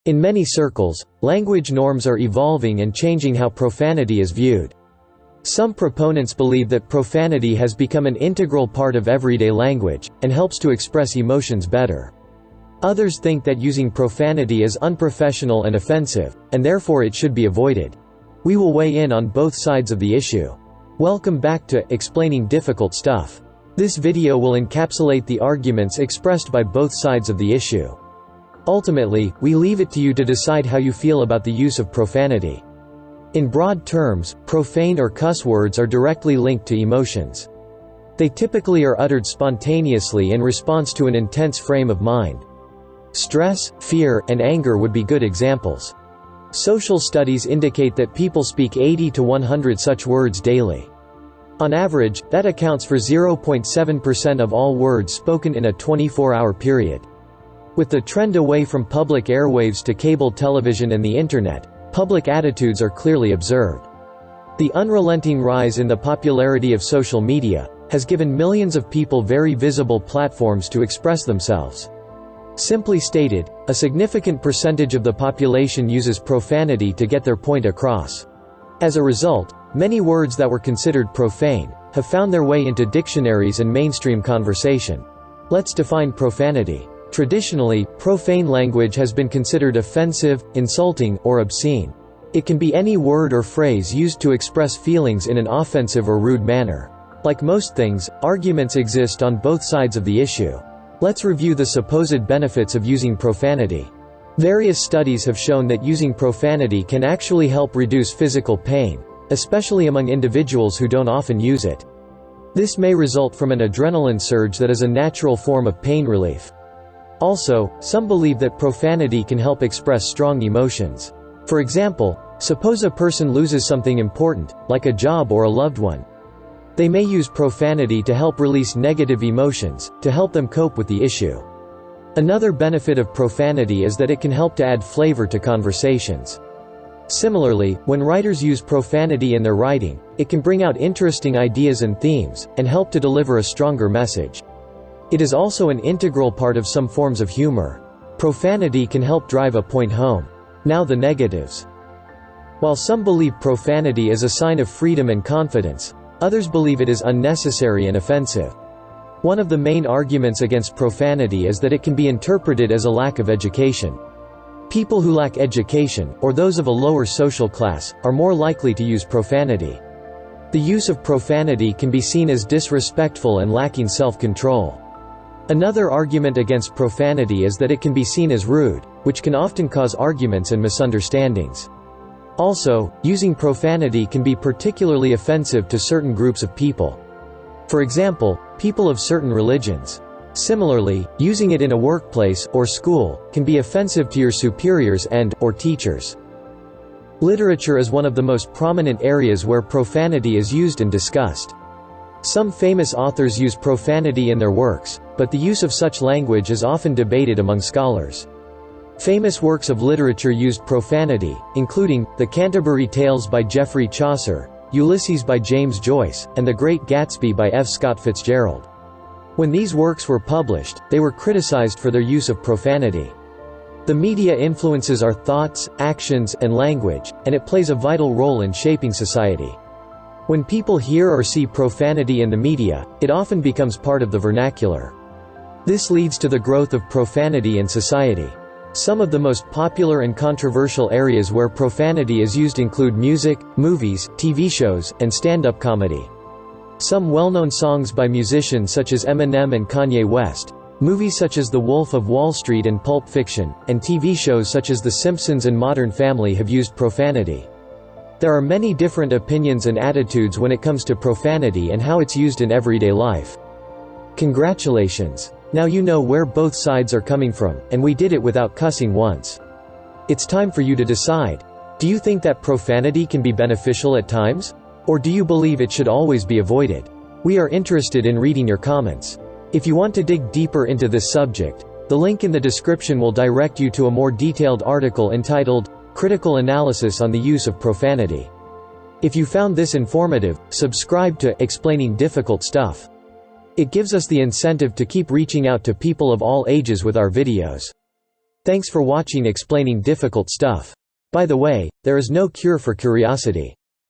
In many circles, language norms are evolving and changing how profanity is viewed. Some proponents believe that profanity has become an integral part of everyday language, and helps to express emotions better. Others think that using profanity is unprofessional and offensive, and therefore it should be avoided. We will weigh in on both sides of the issue. Welcome back to Explaining Difficult Stuff. This video will encapsulate the arguments expressed by both sides of the issue. Ultimately, we leave it to you to decide how you feel about the use of profanity. In broad terms, profane or cuss words are directly linked to emotions. They typically are uttered spontaneously in response to an intense frame of mind. Stress, fear, and anger would be good examples. Social studies indicate that people speak 80 to 100 such words daily. On average, that accounts for 0.7% of all words spoken in a 24-hour period. With the trend away from public airwaves to cable television and the internet, public attitudes are clearly observed. The unrelenting rise in the popularity of social media has given millions of people very visible platforms to express themselves. Simply stated, a significant percentage of the population uses profanity to get their point across. As a result, many words that were considered profane have found their way into dictionaries and mainstream conversation. Let's define profanity. Traditionally, profane language has been considered offensive, insulting, or obscene. It can be any word or phrase used to express feelings in an offensive or rude manner. Like most things, arguments exist on both sides of the issue. Let's review the supposed benefits of using profanity. Various studies have shown that using profanity can actually help reduce physical pain, especially among individuals who don't often use it. This may result from an adrenaline surge that is a natural form of pain relief. Also, some believe that profanity can help express strong emotions. For example, suppose a person loses something important, like a job or a loved one. They may use profanity to help release negative emotions, to help them cope with the issue. Another benefit of profanity is that it can help to add flavor to conversations. Similarly, when writers use profanity in their writing, it can bring out interesting ideas and themes, and help to deliver a stronger message. It is also an integral part of some forms of humor. Profanity can help drive a point home. Now the negatives. While some believe profanity is a sign of freedom and confidence, others believe it is unnecessary and offensive. One of the main arguments against profanity is that it can be interpreted as a lack of education. People who lack education, or those of a lower social class, are more likely to use profanity. The use of profanity can be seen as disrespectful and lacking self-control. Another argument against profanity is that it can be seen as rude, which can often cause arguments and misunderstandings. Also, using profanity can be particularly offensive to certain groups of people. For example, people of certain religions. Similarly, using it in a workplace or school can be offensive to your superiors or teachers. Literature is one of the most prominent areas where profanity is used and discussed. Some famous authors use profanity in their works, but the use of such language is often debated among scholars. Famous works of literature used profanity, including The Canterbury Tales by Geoffrey Chaucer, Ulysses by James Joyce, and The Great Gatsby by F. Scott Fitzgerald. When these works were published, they were criticized for their use of profanity. The media influences our thoughts, actions, and language, and it plays a vital role in shaping society. When people hear or see profanity in the media, it often becomes part of the vernacular. This leads to the growth of profanity in society. Some of the most popular and controversial areas where profanity is used include music, movies, TV shows, and stand-up comedy. Some well-known songs by musicians such as Eminem and Kanye West, movies such as The Wolf of Wall Street and Pulp Fiction, and TV shows such as The Simpsons and Modern Family have used profanity. There are many different opinions and attitudes when it comes to profanity and how it's used in everyday life. Congratulations! Now you know where both sides are coming from, and we did it without cussing once. It's time for you to decide. Do you think that profanity can be beneficial at times? Or do you believe it should always be avoided? We are interested in reading your comments. If you want to dig deeper into this subject, the link in the description will direct you to a more detailed article entitled, Critical Analysis on the Use of Profanity. If you found this informative, subscribe to Explaining Difficult Stuff. It gives us the incentive to keep reaching out to people of all ages with our videos. Thanks for watching explaining difficult stuff. By the way, there is no cure for curiosity.